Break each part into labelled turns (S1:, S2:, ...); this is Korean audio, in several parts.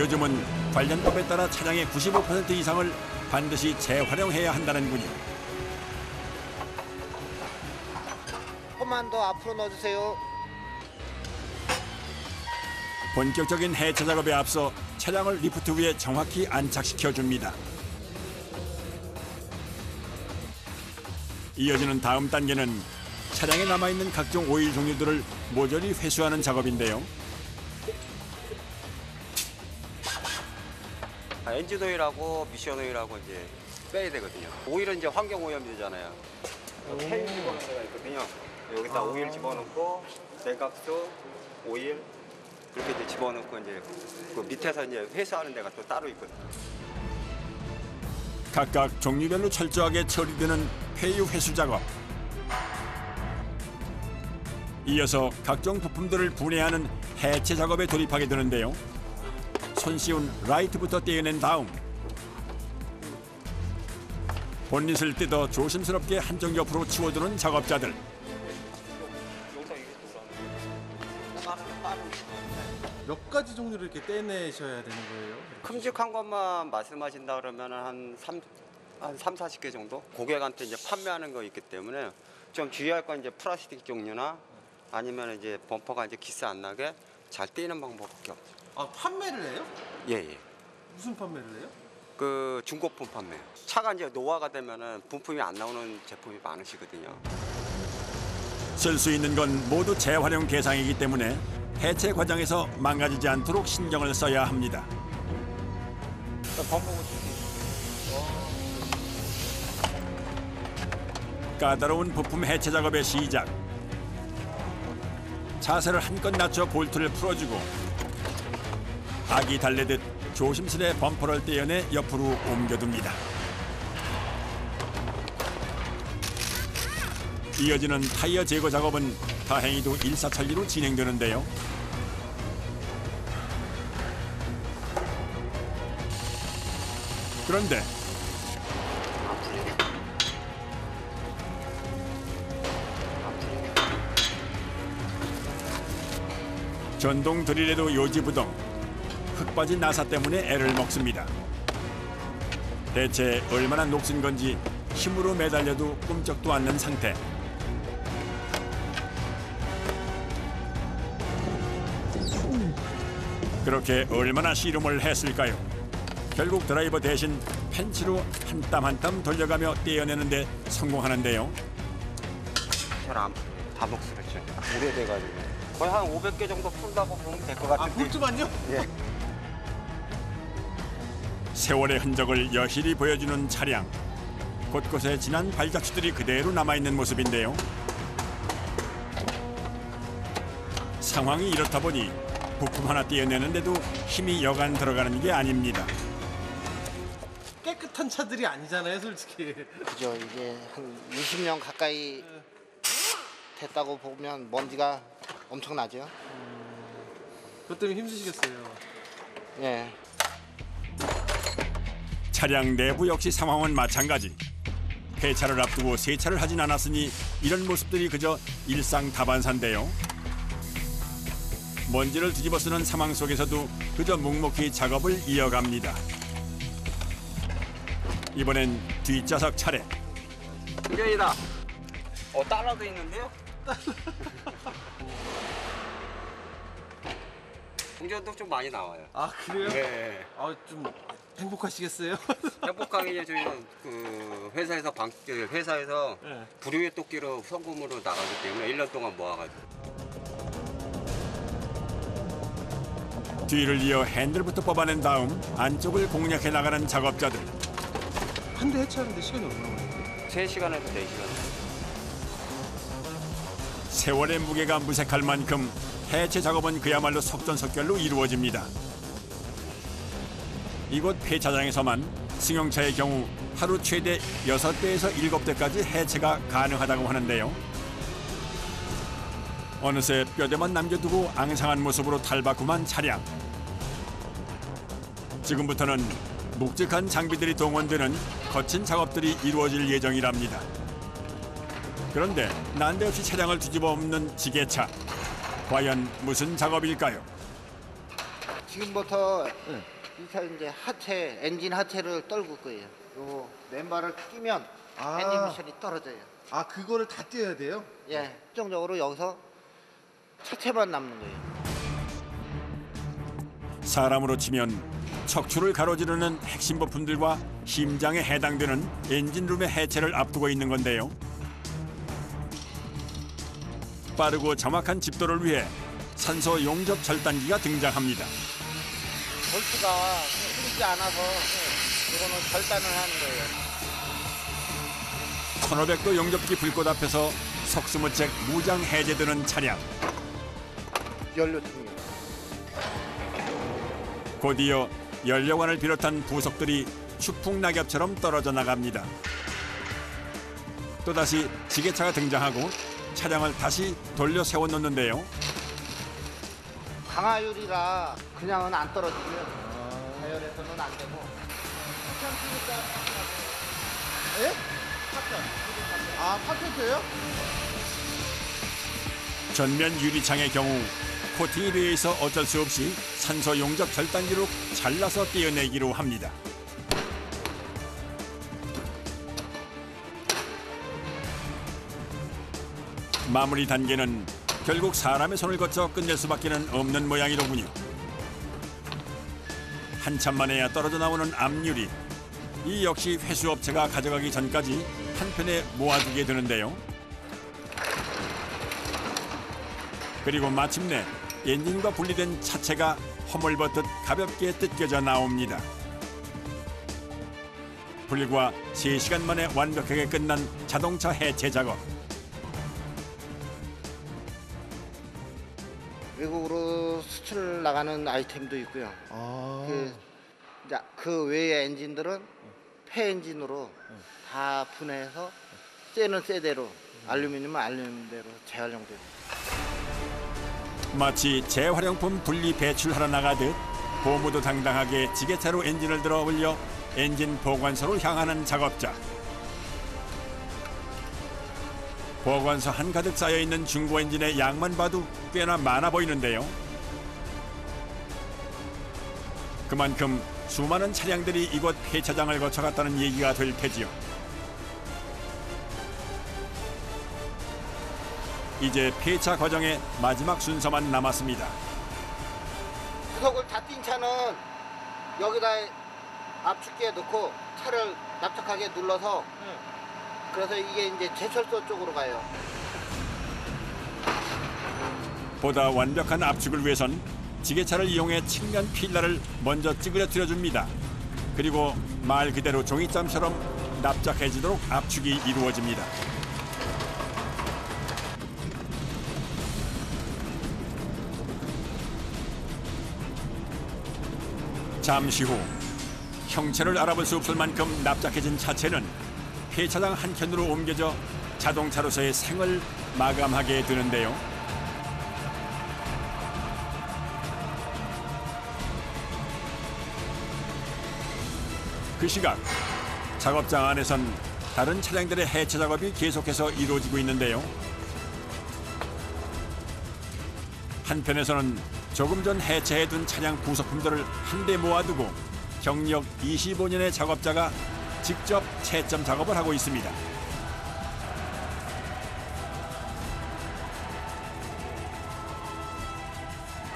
S1: 요즘은 관련법에 따라 차량의 95% 이상을 반드시 재활용해야 한다는군요.
S2: 조금만 더 앞으로 넣어주세요.
S1: 본격적인 해체 작업에 앞서 차량을 리프트 위에 정확히 안착시켜줍니다. 이어지는 다음 단계는 차량에 남아있는 각종 오일 종류들을 모조리 회수하는 작업인데요.
S3: 엔진 오일하고 미션 오일하고 이제 빼야 되거든요. 오일은 이제 환경 오염되잖아요. 케일 집어넣는 데가 있거든요. 여기다 오일 집어넣고 냉각수, 오일 그렇게 이제 집어넣고 이제 그 밑에서 이제 회수하는 데가 또 따로 있거든요.
S1: 각각 종류별로 철저하게 처리되는 폐유 회수 작업. 이어서 각종 부품들을 분해하는 해체 작업에 돌입하게 되는데요. 손쉬운 라이트부터 떼어낸 다음 본닛을 뜯어 조심스럽게 한쪽 옆으로 치워두는 작업자들.
S4: 몇 가지 종류를 이렇게 떼내셔야 되는 거예요?
S3: 큼직한 것만 말씀하신다 그러면 한 40개 정도? 고객한테 이제 판매하는 거 있기 때문에 좀 주의할 건 이제 플라스틱 종류나 아니면 이제 범퍼가 이제 기스 안 나게 잘 떼는 방법밖에 없죠.
S4: 아, 판매를 해요?
S3: 예.
S4: 무슨 판매를 해요?
S3: 그 중고품 판매. 차가 이제 노화가 되면은 부품이 안 나오는 제품이 많으시거든요.
S1: 쓸 수 있는 건 모두 재활용 대상이기 때문에 해체 과정에서 망가지지 않도록 신경을 써야 합니다. 까다로운 부품 해체 작업의 시작. 자세를 한껏 낮춰 볼트를 풀어주고 아기 달래듯 조심스레 범퍼를 떼어내 옆으로 옮겨둡니다. 이어지는 타이어 제거 작업은 다행히도 일사천리로 진행되는데요. 그런데 전동 드릴에도 요지부동, 흙 빠진 나사 때문에 애를 먹습니다. 대체 얼마나 녹슨 건지 힘으로 매달려도 꼼짝도 않는 상태. 그렇게 얼마나 씨름을 했을까요? 결국 드라이버 대신 펜치로 한 땀 한 땀 돌려가며 떼어내는데 성공하는데요.
S3: 잘안 다 녹슬었죠. 오래돼가지고 거의 한 500개 정도 풀다고 보면 될 것 같은데.
S4: 아, 볼트만요?
S3: 예.
S1: 세월의 흔적을 여실히 보여주는 차량. 곳곳에 진한 발자취들이 그대로 남아있는 모습인데요. 상황이 이렇다 보니 부품 하나 떼어내는데도 힘이 여간 들어가는 게 아닙니다.
S4: 깨끗한 차들이 아니잖아요, 솔직히.
S2: 그죠. 이게 한 20년 가까이 됐다고 보면 먼지가 엄청나죠.
S4: 그것 때문에 힘드시겠어요.
S2: 예.
S1: 차량 내부 역시 상황은 마찬가지. 폐차를 앞두고 세차를 하진 않았으니 이런 모습들이 그저 일상다반사인데요. 먼지를 뒤집어 쓰는 상황 속에서도 그저 묵묵히 작업을 이어갑니다. 이번엔 뒷좌석 차례.
S3: 운전이다. 달러도 있는데요? 운전도 좀 많이 나와요.
S4: 아, 그래요?
S3: 네.
S4: 아, 좀 행복하시겠어요?
S3: 행복하게 저희는 그 회사에서
S4: 네.
S3: 불효의 토끼로 성금으로 나가기 때문에 1년 동안 모아가지고.
S1: 뒤를 이어 핸들부터 뽑아낸 다음 안쪽을 공략해 나가는 작업자들.
S4: 한 대 해체하는데 시간이 얼마나 걸려요?
S3: 3시간에서 4시간.
S1: 세월의 무게가 무색할 만큼 해체 작업은 그야말로 속전속결로 이루어집니다. 이곳 폐차장에서만 승용차의 경우 하루 최대 6대에서 7대까지 해체가 가능하다고 하는데요. 어느새 뼈대만 남겨두고 앙상한 모습으로 탈바꿈한 차량. 지금부터는 묵직한 장비들이 동원되는 거친 작업들이 이루어질 예정이랍니다. 그런데 난데없이 차량을 뒤집어 엎는 지게차. 과연 무슨 작업일까요?
S2: 지금부터
S4: 네.
S2: 이 차 이제 하체, 엔진 하체를 떨굴 거예요. 요 맨발을 끼면
S4: 아.
S2: 엔진 미션이 떨어져요.
S4: 아, 그거를 다 띄어야 돼요?
S2: 예, 최종적으로 여기서 차체만 남는 거예요.
S1: 사람으로 치면 척추를 가로지르는 핵심 부품들과 심장에 해당되는 엔진룸의 해체를 앞두고 있는 건데요. 빠르고 정확한 집도를 위해 산소 용접 절단기가 등장합니다.
S2: 볼트가 흐리지 않아서 이거는 절단을 하는 거예요.
S1: 1500도 용접기 불꽃 앞에서 속수무책 무장 해제되는 차량.
S2: 연료통이요.
S1: 곧이어 연료관을 비롯한 부속들이 추풍낙엽처럼 떨어져 나갑니다. 또다시 지게차가 등장하고 차량을 다시 돌려 세워놓는데요.
S2: 강화율이라 그냥은 안 떨어지고요. 자연에서는 안 되고.
S4: 예? 아, 파텐트예요?
S1: 전면 유리창의 경우 코팅이 되어 있어 어쩔 수 없이 산소 용접 절단기로 잘라서 떼어내기로 합니다. 마무리 단계는 결국 사람의 손을 거쳐 끝낼 수밖에는 없는 모양이로군요. 한참 만에야 떨어져 나오는 압유리. 이 역시 회수업체가 가져가기 전까지 한편에 모아두게 되는데요. 그리고 마침내 엔진과 분리된 차체가 허물벗듯 가볍게 뜯겨져 나옵니다. 불과 3시간 만에 완벽하게 끝난 자동차 해체 작업.
S2: 외국으로 수출 나가는 아이템도 있고요.
S4: 아.
S2: 그 외의 엔진들은 폐 엔진으로 다 분해해서 쇠는 쇠대로, 알루미늄은 알루미늄대로 재활용됩니다.
S1: 마치 재활용품 분리 배출하러 나가듯 고무도 당당하게 지게차로 엔진을 들어 올려 엔진 보관소로 향하는 작업자. 보관소 한가득 쌓여있는 중고 엔진의 양만 봐도 꽤나 많아 보이는데요. 그만큼 수많은 차량들이 이곳 폐차장을 거쳐갔다는 얘기가 될 테지요. 이제 폐차 과정의 마지막 순서만 남았습니다.
S2: 구석을 다 띈 차는 여기다 압축기에 넣고 차를 납작하게 눌러서 그래서 이게 이제 제철소 쪽으로 가요.
S1: 보다 완벽한 압축을 위해선 지게차를 이용해 측면 필라를 먼저 찌그러뜨려 줍니다. 그리고 말 그대로 종이장처럼 납작해지도록 압축이 이루어집니다. 잠시 후 형체를 알아볼 수 없을 만큼 납작해진 차체는 폐차장 한켠으로 옮겨져 자동차로서의 생을 마감하게 되는데요. 그 시각 작업장 안에선 다른 차량들의 해체 작업이 계속해서 이루어지고 있는데요. 한편에서는 조금 전 해체해둔 차량 부속품들을 한데 모아두고 경력 25년의 작업자가 직접 채점 작업을 하고 있습니다.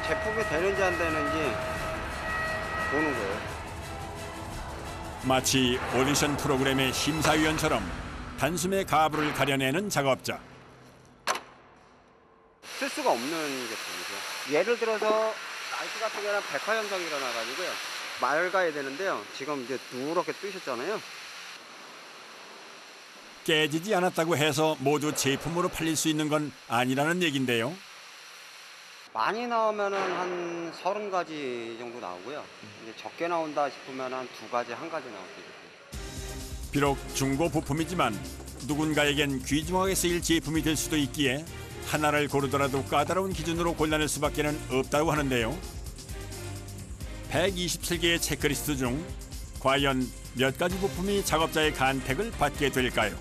S3: 제품이 되는지 안 되는지 보는 거예요.
S1: 마치 오디션 프로그램의 심사위원처럼 단숨에 가부를 가려내는 작업자.
S3: 쓸 수가 없는 제품이죠. 예를 들어서 날씨 같은 경우는 백화 현상이 일어나가지고요. 맑아야 되는데요. 지금 이제 누렇게 뜨셨잖아요.
S1: 깨지지 않았다고 해서 모두 제품으로 팔릴 수 있는 건 아니라는 얘긴데요.
S3: 많이 나오면은 한 30가지 정도 나오고요. 이제 적게 나온다 싶으면 한 2가지, 1가지 나오거든요.
S1: 비록 중고 부품이지만 누군가에겐 귀중하게 쓰일 제품이 될 수도 있기에 하나를 고르더라도 까다로운 기준으로 골라낼 수밖에는 없다고 하는데요. 127개의 체크리스트 중 과연 몇 가지 부품이 작업자의 간택을 받게 될까요?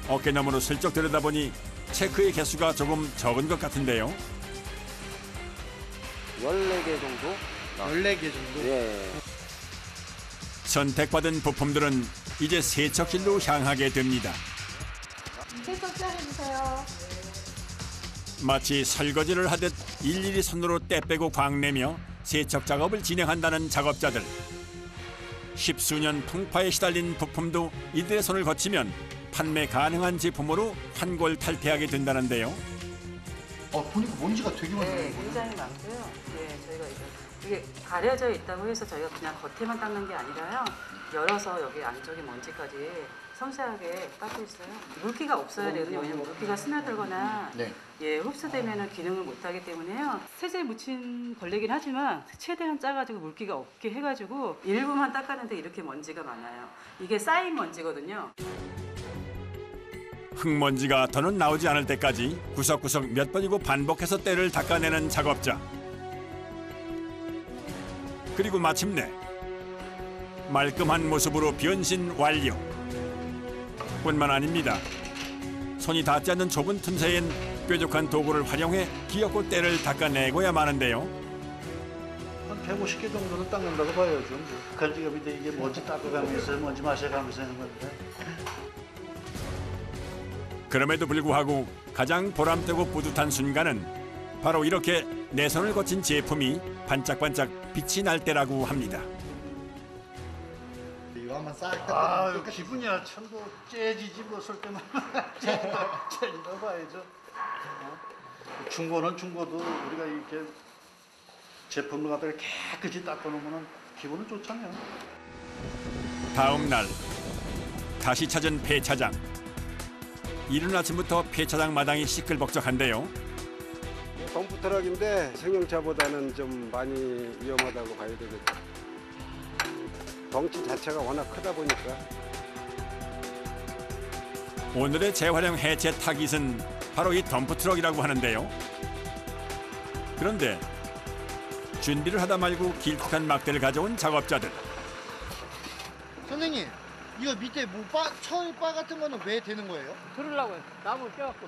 S1: 어깨너머로 슬쩍 들여다보니 체크의 개수가 조금 적은 것 같은데요.
S3: 14개 정도?
S2: 14개 정도?
S3: 예.
S1: 선택받은 부품들은 이제 세척실로 향하게 됩니다.
S5: 세척자 해주세요.
S1: 마치 설거지를 하듯 일일이 손으로 때 빼고 광내며 세척 작업을 진행한다는 작업자들. 십수년 풍파에 시달린 부품도 이들의 손을 거치면 판매 가능한 제품으로 환골탈태하게 된다는데요.
S2: 보니까 먼지가 되게 많네요.
S6: 네, 굉장히 많고요. 저희가 이게 가려져 있다고 해서 저희가 그냥 겉에만 닦는 게 아니라요. 열어서 여기 안쪽에 먼지까지 섬세하게 닦고 있어요. 물기가 없어야 되거든요. 왜냐면 물기가 스며들거나 흡수되면 기능을 못하기 때문에요. 세제에 묻힌 걸레긴 하지만 최대한 짜가지고 물기가 없게 해가지고 일부만 닦았는데 이렇게 먼지가 많아요. 이게 쌓인 먼지거든요.
S1: 흙먼지가 더는 나오지 않을 때까지 구석구석 몇 번이고 반복해서 때를 닦아내는 작업자. 그리고 마침내 말끔한 모습으로 변신 완료. 뿐만 아닙니다. 손이 닿지 않는 좁은 틈새엔 뾰족한 도구를 활용해 기어코 때를 닦아내고야 마는데요.
S7: 한 150개 정도는 닦는다고 봐야죠. 걸리가 밑에 이게 먼지 닦아가면서 먼지 마셔가면서 하는 건데.
S1: 그럼에도 불구하고 가장 보람되고 뿌듯한 순간은 바로 이렇게 내 손을 거친 제품이 반짝반짝 빛이 날 때라고 합니다.
S2: 이거 한번 싹
S7: 아, 기분이야. 참도 째지지 뭐 쓸 때만 째진다고 봐야죠. 중고는 중고도 우리가 이렇게 제품을 갖다가 깨끗이 닦아놓으면 기분은 좋잖아요.
S1: 다음 날 다시 찾은 폐차장. 이른 아침부터 폐차장 마당이 시끌벅적한데요.
S8: 덤프트럭인데 승용차보다는 좀 많이 위험하다고 봐야 되겠죠. 덩치 자체가 워낙 크다 보니까.
S1: 오늘의 재활용 해체 타깃은 바로 이 덤프트럭이라고 하는데요. 그런데 준비를 하다 말고 길쭉한 막대를 가져온 작업자들.
S2: 선생님, 이거 밑에 철바 같은 거는 왜 되는 거예요?
S9: 들으려고요. 나무 껴갖고.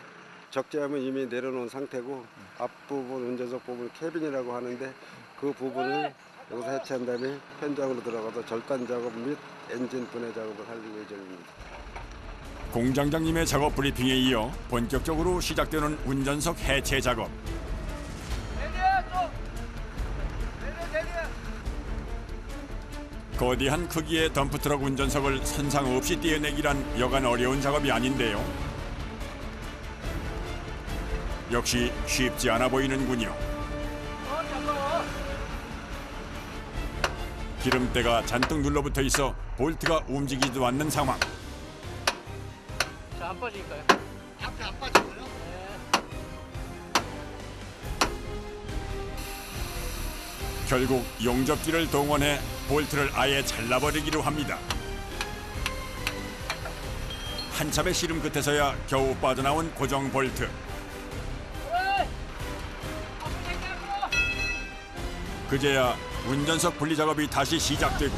S8: 적재함은 이미 내려놓은 상태고 앞부분 운전석 부분 캐빈이라고 하는데 그 부분을 여기서 해체한 다음에 현장으로 들어가서 절단 작업 및 엔진 분해 작업을 할 예정입니다.
S1: 공장장님의 작업 브리핑에 이어 본격적으로 시작되는 운전석 해체 작업. 거대한 크기의 덤프트럭 운전석을 선상 없이 떼어내기란 여간 어려운 작업이 아닌데요. 역시 쉽지 않아 보이는군요. 기름때가 잔뜩 눌러붙어 있어 볼트가 움직이지도 않는 상황.
S9: 자, 안 빠지니까요.
S2: 앞에 안 빠져요?
S1: 결국 용접기를 동원해 볼트를 아예 잘라버리기로 합니다. 한참의 씨름 끝에서야 겨우 빠져나온 고정 볼트. 그제야 운전석 분리 작업이 다시 시작되고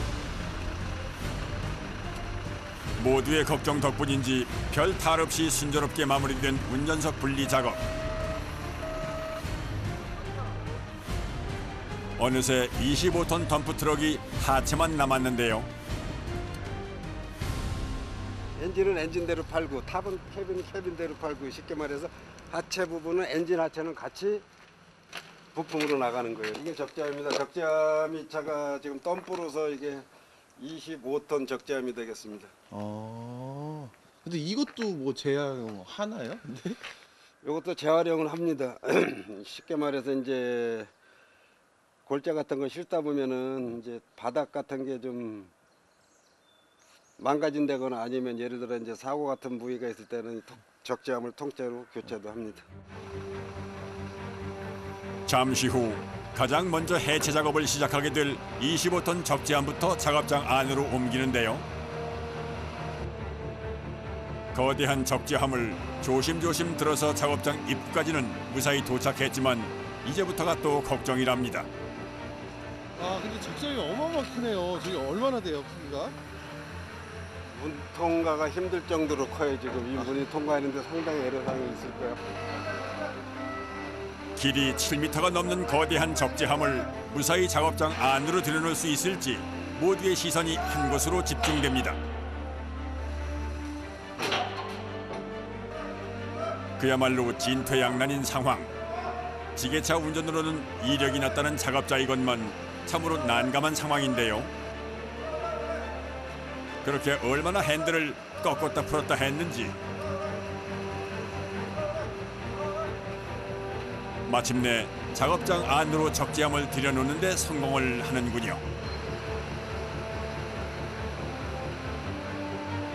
S1: 모두의 걱정 덕분인지 별 탈 없이 순조롭게 마무리된 운전석 분리 작업. 어느새 25톤 덤프트럭이 하체만 남았는데요.
S8: 엔진은 엔진대로 팔고 탑은 캐빈대로 팔고 쉽게 말해서 하체 부분은 엔진 하체는 같이 부품으로 나가는 거예요. 이게 적재함입니다. 적재함이 차가 지금 덤프로서 이게 25톤 적재함이 되겠습니다.
S4: 근데 이것도 뭐 제한하나요? 근데?
S8: 이것도 재활용을 합니다. 쉽게 말해서 이제 골재 같은 거 싣다 보면은 이제 바닥 같은 게 좀 망가진다거나 아니면 예를 들어 이제 사고 같은 부위가 있을 때는 적재함을 통째로 교체도 합니다.
S1: 잠시 후 가장 먼저 해체 작업을 시작하게 될 25톤 적재함부터 작업장 안으로 옮기는데요. 거대한 적재함을 조심조심 들어서 작업장 입구까지는 무사히 도착했지만 이제부터가 또 걱정이랍니다.
S4: 근데 적재함이 어마어마하게 크네요. 저게 얼마나 돼요, 크기가?
S8: 문 통과가 힘들 정도로 커요. 지금 이 문이 통과하는데 상당히 애로사항이 있을 거예요.
S1: 길이 7m가 넘는 거대한 적재함을 무사히 작업장 안으로 들여놓을 수 있을지 모두의 시선이 한 곳으로 집중됩니다. 그야말로 진퇴양난인 상황. 지게차 운전으로는 이력이 났다는 작업자이건만 참으로 난감한 상황인데요. 그렇게 얼마나 핸들을 꺾었다 풀었다 했는지 마침내 작업장 안으로 적재함을 들여놓는 데 성공을 하는군요.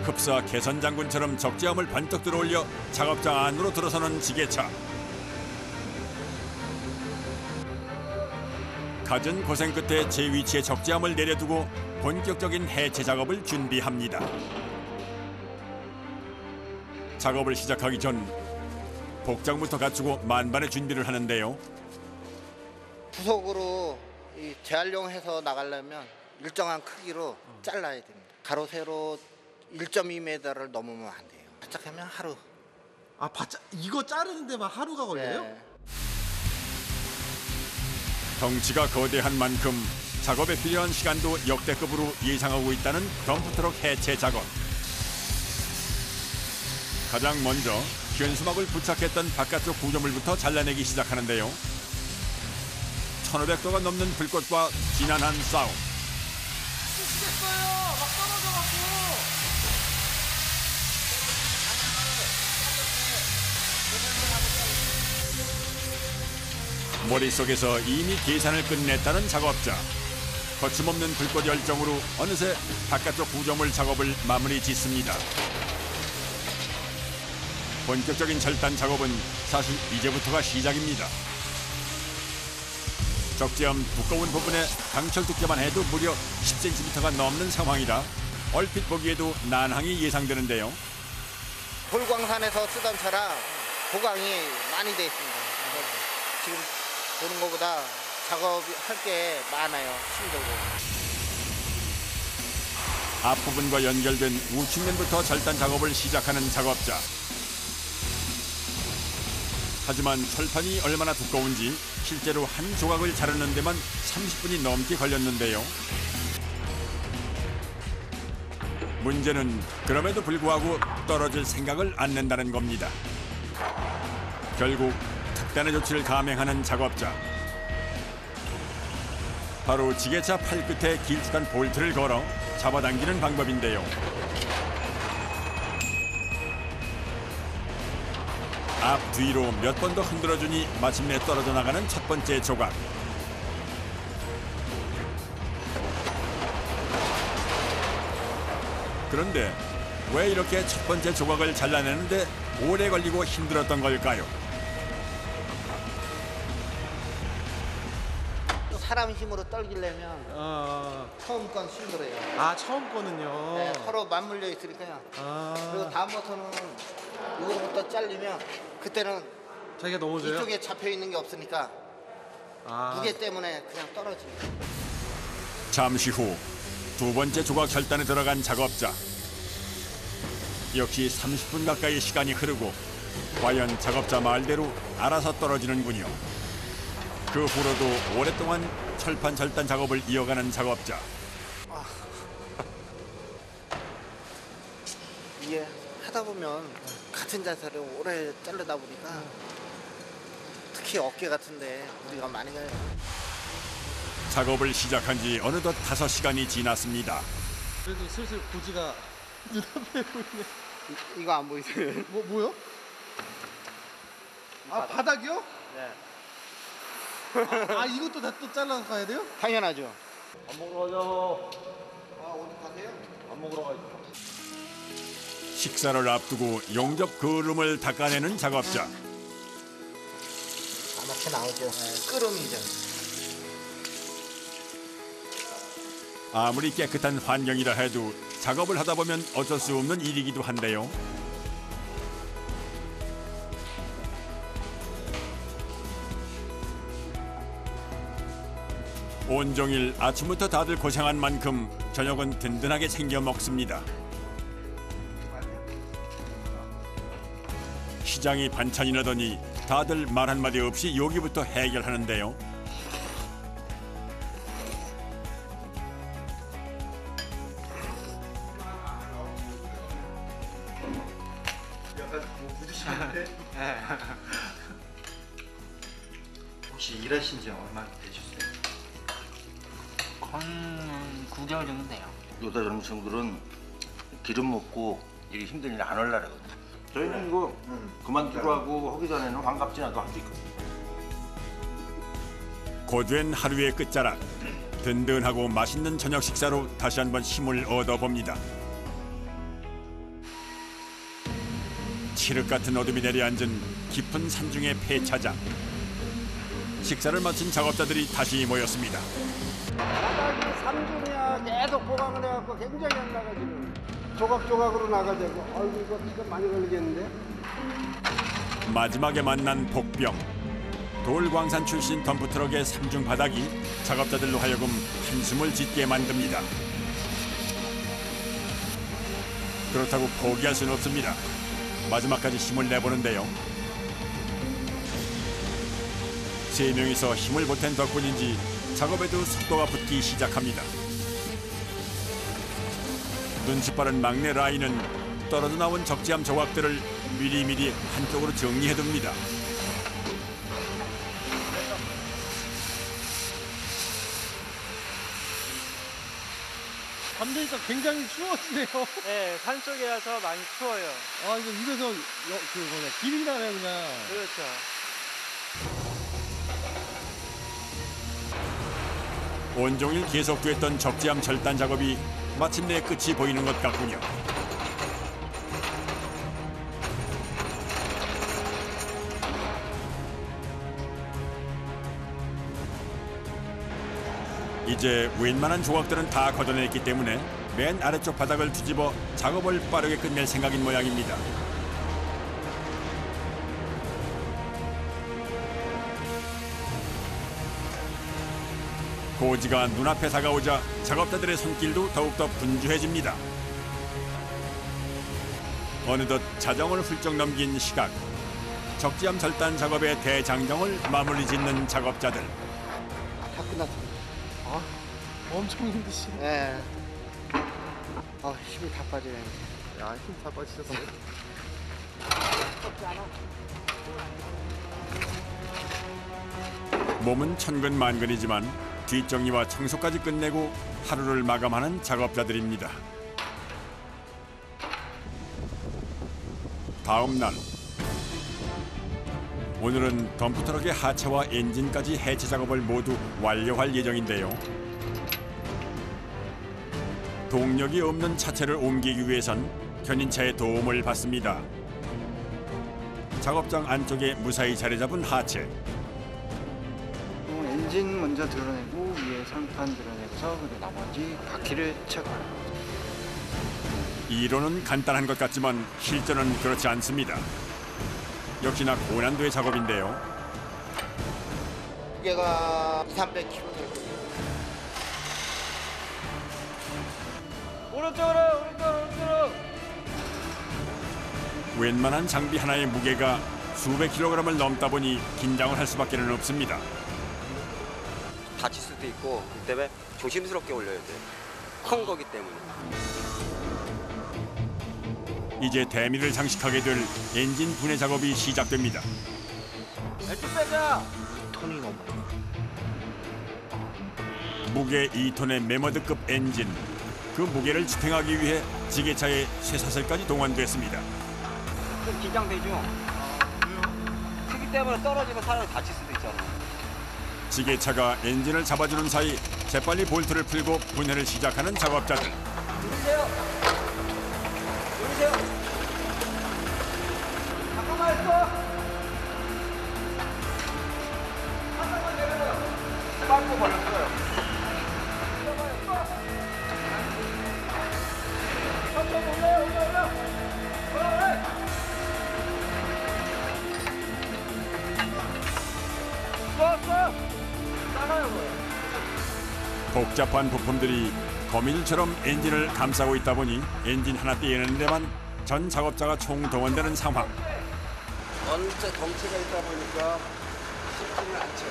S1: 흡사 개선장군처럼 적재함을 번쩍 들어올려 작업장 안으로 들어서는 지게차. 갖은 고생 끝에 제 위치에 적재함을 내려두고 본격적인 해체 작업을 준비합니다. 작업을 시작하기 전 복장부터 갖추고 만반의 준비를 하는데요.
S2: 부속으로 이 재활용해서 나가려면 일정한 크기로 잘라야 됩니다. 가로 세로 1.2m를 넘으면 안 돼요. 바짝 하면 하루.
S4: 아, 바짝 이거 자르는 데만 하루가 걸려요?
S2: 네.
S1: 덩치가 거대한 만큼 작업에 필요한 시간도 역대급으로 예상하고 있다는 덤프트럭 해체 작업. 가장 먼저 현수막을 부착했던 바깥쪽 구조물부터 잘라내기 시작하는데요. 1500도가 넘는 불꽃과 지난한 싸움.
S4: 미치겠어요. 막 떨어져갖고.
S1: 머릿속에서 이미 계산을 끝냈다는 작업자. 거침없는 불꽃 열정으로 어느새 바깥쪽 구조물 작업을 마무리 짓습니다. 본격적인 절단 작업은 사실 이제부터가 시작입니다. 적재함 두꺼운 부분에 강철 두께만 해도 무려 10cm가 넘는 상황이라 얼핏 보기에도 난항이 예상되는데요.
S2: 돌광산에서 쓰던 차라 보강이 많이 돼 있습니다. 지금 보는 것보다 작업할 게 많아요. 힘들고.
S1: 앞부분과 연결된 우측면부터 절단 작업을 시작하는 작업자. 하지만 철판이 얼마나 두꺼운지 실제로 한 조각을 자르는 데만 30분이 넘게 걸렸는데요. 문제는 그럼에도 불구하고 떨어질 생각을 안 낸다는 겁니다. 결국 특단의 조치를 감행하는 작업자. 바로 지게차 팔끝에 길쭉한 볼트를 걸어 잡아당기는 방법인데요. 앞뒤로 몇 번 더 흔들어주니 마침내 떨어져 나가는 첫 번째 조각. 그런데 왜 이렇게 첫 번째 조각을 잘라내는데 오래 걸리고 힘들었던 걸까요?
S2: 사람 힘으로 떨기려면 처음 건 힘들어요.
S4: 아, 처음 거는요.
S2: 네, 서로 맞물려 있으니까요. 그리고 다음부터는 이거부터 잘리면 그때는
S4: 자기가 넘어져요?
S2: 이쪽에 잡혀 있는 게 없으니까 무게 때문에 그냥 떨어집니다.
S1: 잠시 후 두 번째 조각 절단에 들어간 작업자. 역시 30분 가까이 시간이 흐르고 과연 작업자 말대로 알아서 떨어지는군요. 그 후로도 오랫동안 철판 절단 작업을 이어가는 작업자.
S2: 이게 하다 보면 같은 자세를 오래 자르다 보니까 특히 어깨 같은데 우리가 많이 가요.
S1: 작업을 시작한 지 어느덧 5시간이 지났습니다.
S4: 그래도 슬슬 고지가 눈앞에 보이네.
S2: 이거 안 보이세요?
S4: 뭐요? 아, 바닥이요?
S2: 네.
S4: 아, 이것도 다 또 잘라서 가야 돼요?
S2: 당연하죠.
S9: 밥 먹으러 가자고.
S2: 어디 가세요?
S9: 밥 먹으러 가자.
S1: 식사를 앞두고 용접 그름을 닦아내는 작업자.
S2: 아맣게 나오죠. 네, 끓음이죠.
S1: 아무리 깨끗한 환경이라 해도 작업을 하다 보면 어쩔 수 없는 일이기도 한데요. 온종일 아침부터 다들 고생한 만큼 저녁은 든든하게 챙겨 먹습니다. 시장이 반찬이라더니 다들 말 한마디 없이 여기부터 해결하는데요.
S10: 혹시 일하신 지 얼마나 되셨어요?
S11: 한 9개월 정도 돼요.
S10: 요새 젊은 친구들은 기름 먹고 일이 힘든 일 안 하려고 그러거든요. 저희는 이거 그만두고 하고 하기 전에는 환갑지나도 할 수 있거든요.
S1: 고된 하루의 끝자락, 든든하고 맛있는 저녁 식사로 다시 한번 힘을 얻어봅니다. 칠흑 같은 어둠이 내려앉은 깊은 산중의 폐차장. 식사를 마친 작업자들이 다시 모였습니다.
S8: 바닥이 3중이야 계속 보강을 해갖고 굉장히 안 나가 지금. 조각조각으로 나가자고. 아이고 이거 시간 많이 걸리겠는데.
S1: 마지막에 만난 복병. 돌광산 출신 덤프트럭의 3중 바닥이 작업자들로 하여금 한숨을 짓게 만듭니다. 그렇다고 포기할 수는 없습니다. 마지막까지 힘을 내보는데요. 3명이서 힘을 보탠 덕분인지 작업에도 속도가 붙기 시작합니다. 눈치 빠른 막내 라인은 떨어져 나온 적재함 조각들을 미리미리 한쪽으로 정리해둡니다.
S4: 밤 되니까 굉장히 추워지네요.
S9: 네, 산 쪽이라서 많이 추워요.
S4: 아 이거 입에서 김이 나네요 그냥.
S9: 그렇죠.
S1: 온종일 계속됐던 적재함 절단 작업이 마침내 끝이 보이는 것 같군요. 이제 웬만한 조각들은 다 걷어냈기 때문에 맨 아래쪽 바닥을 뒤집어 작업을 빠르게 끝낼 생각인 모양입니다. 고지가 눈앞에 다가오자 작업자들의 손길도 더욱더 분주해집니다. 어느덧 자정을 훌쩍 넘긴 시각. 적재함 절단 작업의 대장정을 마무리 짓는 작업자들.
S2: 다 끝났습니다.
S4: 엄청 힘드시네.
S2: 네. 힘이 다 빠지네.
S4: 야, 힘 다 빠지셨어요.
S1: 몸은 천근만근이지만 뒷정리와 청소까지 끝내고 하루를 마감하는 작업자들입니다. 다음 날. 오늘은 덤프트럭의 하체와 엔진까지 해체 작업을 모두 완료할 예정인데요. 동력이 없는 차체를 옮기기 위해선 견인차의 도움을 받습니다. 작업장 안쪽에 무사히 자리 잡은 하체.
S11: 엔진 먼저 드러내고 위에 상판 드러내고서 그리고 나머지 바퀴를 체크하는 거죠.
S1: 이론은 간단한 것 같지만 실전은 그렇지 않습니다. 역시나 고난도의 작업인데요.
S2: 무게가 200~300kg 될 거예요.
S9: 오른쪽으로.
S1: 웬만한 장비 하나의 무게가 수백 킬로그램을 넘다 보니 긴장을 할 수밖에 없습니다.
S3: 다칠 수도 있고 그 때문에 조심스럽게 올려야 돼요. 큰 거기 때문에.
S1: 이제 대미를 장식하게 될 엔진 분해 작업이 시작됩니다.
S9: 왼쪽 빼자.
S2: 톤이 너무 많아요.
S1: 무게 2톤의 메머드급 엔진. 그 무게를 지탱하기 위해 지게차에 쇠사슬까지 동원됐습니다.
S3: 좀 긴장되죠? 크기 때문에 떨어지면 사람이 다칠 수도 있잖아.
S1: 지게차가 엔진을 잡아주는 사이 재빨리 볼트를 풀고 분해를 시작하는 작업자들.
S3: 누르세요. 잠깐만 있어. 잠깐만 내려요. 빨고 걸렸어요.
S1: 복잡한 부품들이 거미줄처럼 엔진을 감싸고 있다 보니 엔진 하나 떼는 데만 전 작업자가 총동원되는 상황.
S8: 원체 덩치가 있다 보니까 쉽지는 않죠.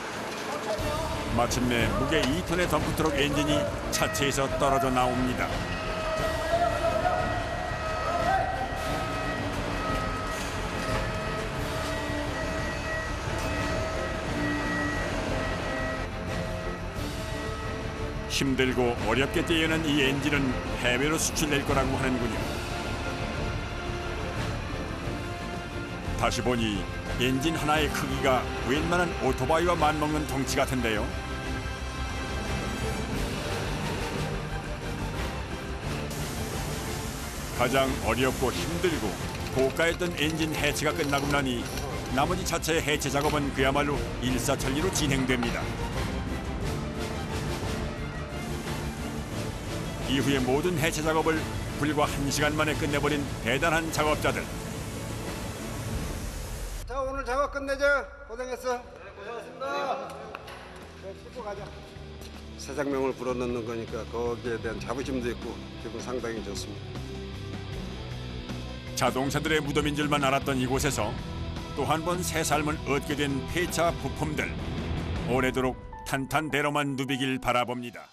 S1: 마침내 무게 2톤의 덤프트럭 엔진이 차체에서 떨어져 나옵니다. 힘들고 어렵게 떼어낸 이 엔진은 해외로 수출될 거라고 하는군요. 다시 보니 엔진 하나의 크기가 웬만한 오토바이와 맞먹는 덩치 같은데요. 가장 어렵고 힘들고 고가였던 엔진 해체가 끝나고 나니 나머지 차체의 해체 작업은 그야말로 일사천리로 진행됩니다. 이후의 모든 해체 작업을 불과 1시간 만에 끝내버린 대단한 작업자들.
S8: 자, 오늘 작업 끝내자. 고생했어. 네, 고생하셨습니다. 네, 씻고 가자. 새 생명을 불어넣는 거니까 거기에 대한 자부심도 있고 기분 상당히 좋습니다.
S1: 자동차들의 무덤인 줄만 알았던 이곳에서 또 한 번 새 삶을 얻게 된 폐차 부품들. 오래도록 탄탄대로만 누비길 바라봅니다.